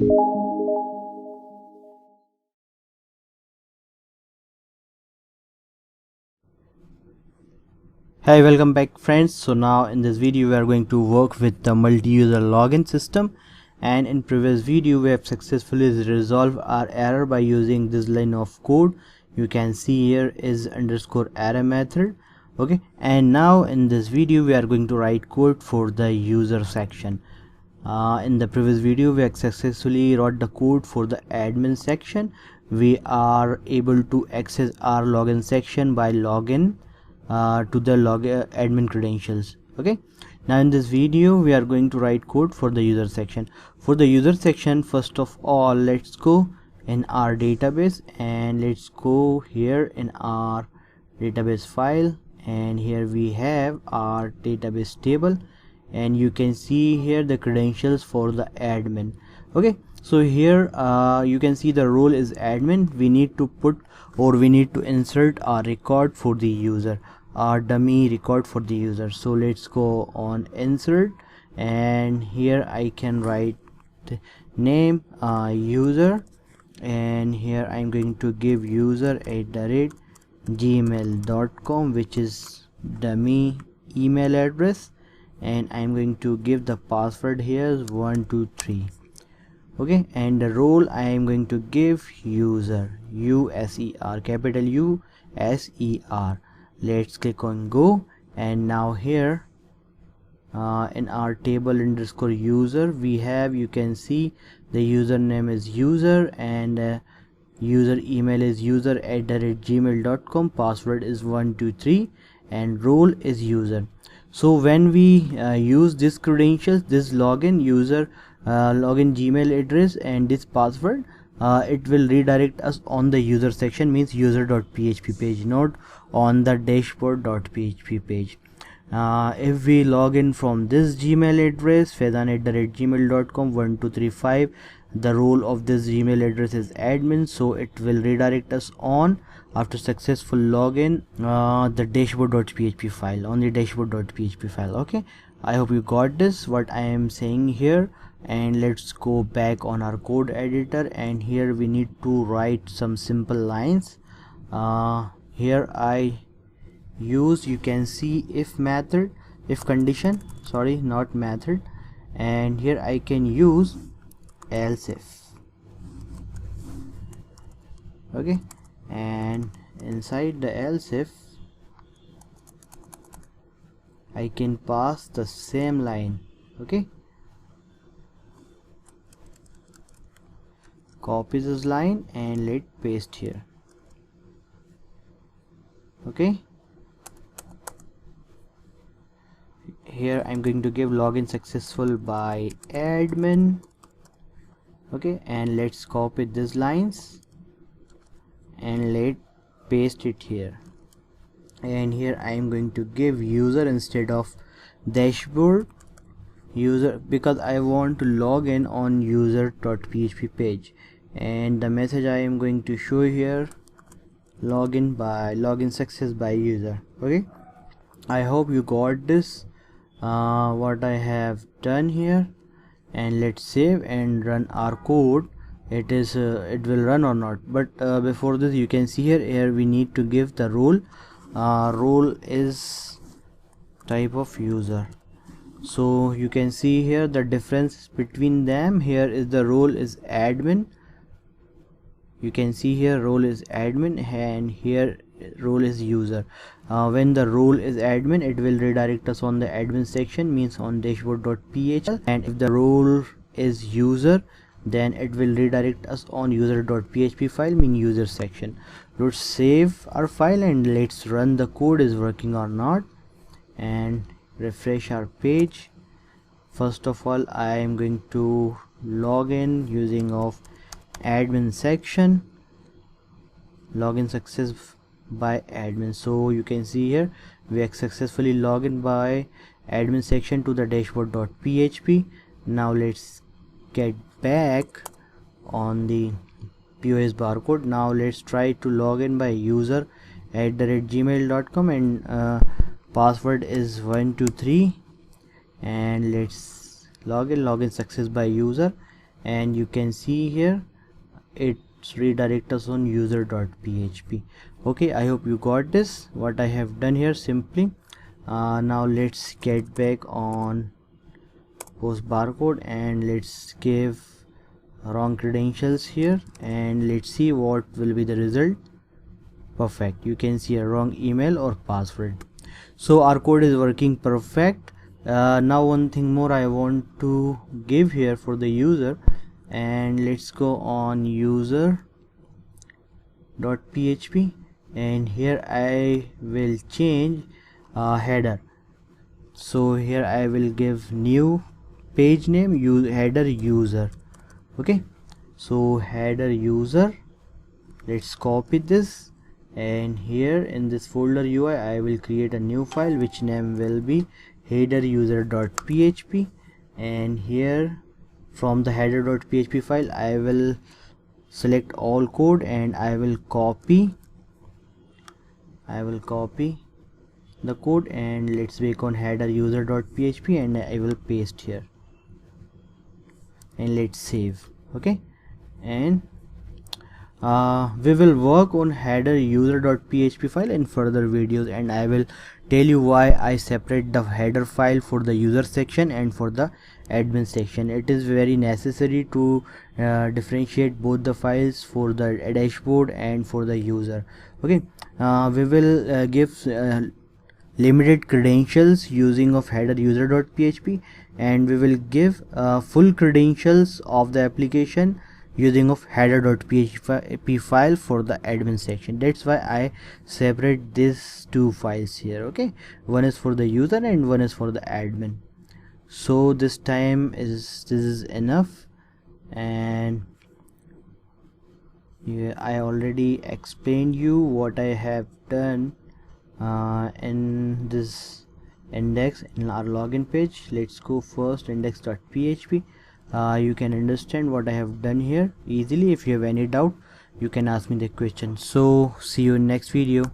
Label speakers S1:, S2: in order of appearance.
S1: Hey, welcome back friends. So now in this video we are going to work with the multi-user login system, and in previous video we have successfully resolved our error by using this line of code. You can see here is underscore error method. Okay, and now in this video we are going to write code for the user section. In the previous video we have successfully wrote the code for the admin section. We are able to access our login section by login to the admin credentials. Okay, now in this video we are going to write code for the user section. For the user section, first of all, let's go in our database and let's go here in our database file, and here we have our database table, and you can see here the credentials for the admin. Okay, so here you can see the role is admin. We need to put, or we need to insert a record for the user, our dummy record for the user. So let's go on insert, and here I can write name user, and here I'm going to give user@gmail.com, which is dummy email address, and I'm going to give the password here is 123. Okay, and the role I am going to give user, USER, capital USER. Let's click on go, and now here in our table underscore user we have, you can see the username is user, and user email is user@gmail.com, password is 123, and role is user. So when we use this credentials, this login user login Gmail address and this password, it will redirect us on the user section, means user.php page, not on the dashboard.php page. If we log in from this Gmail address, fezan@gmail.com 1235, the role of this Gmail address is admin, so it will redirect us on, after successful login, the dashboard.php file, on the dashboard.php file. Okay, I hope you got this what I am saying here, and let's go back on our code editor, and here we need to write some simple lines. Here I use, you can see, if method, if condition, sorry, not method, and here I can use else if. Okay, and inside the else if I can pass the same line. Okay, copy this line and let paste here. Okay, here I'm going to give login successful by admin. Okay, and let's copy these lines and let paste it here, and here I am going to give user instead of dashboard user, because I want to log in on user.php page, and the message I am going to show here, login success by user. Okay, I hope you got this what I have done here, and let's save and run our code. It will run or not, but before this, you can see here we need to give the role. Role is type of user, so you can see here the difference between them. Here is the role is admin, you can see here role is admin, and here role is user. When the role is admin, it will redirect us on the admin section, means on dashboard.php, and if the role is user, then it will redirect us on user.php file, mean user section. Let's save our file and let's run the code is working or not, and refresh our page. First of all, I am going to log in using of admin section, login success by admin. So you can see here we have successfully logged in by admin section to the dashboard.php. Now let's get back on the POS barcode. Now let's try to log in by user@gmail.com, and password is 123, and let's login success by user, and you can see here it's redirect us on user.php. okay, I hope you got this what I have done here simply. Now let's get back on post barcode and let's give wrong credentials here and let's see what will be the result. Perfect, you can see a wrong email or password. So our code is working perfect. Now one thing more I want to give here for the user, and let's go on user.php and here I will change header. So here I will give new page name header user. okay, so header user, let's copy this and here in this folder UI I will create a new file which name will be header user.php, and here from the header.php file I will select all code and I will copy the code and let's make on header user.php and I will paste here and let's save. okay, and we will work on header user.php file in further videos, and I will tell you why I separate the header file for the user section and for the admin section. It is very necessary to differentiate both the files for the dashboard and for the user. okay, we will give limited credentials using of header user.php, and we will give full credentials of the application using of header.php file for the admin section. That's why I separate these two files here. okay, one is for the user and one is for the admin. So this is enough, and yeah, I already explained you what I have done in this index in our login page. Let's go first index.php. You can understand what I have done here easily. If you have any doubt you can ask me the question. So see you in next video.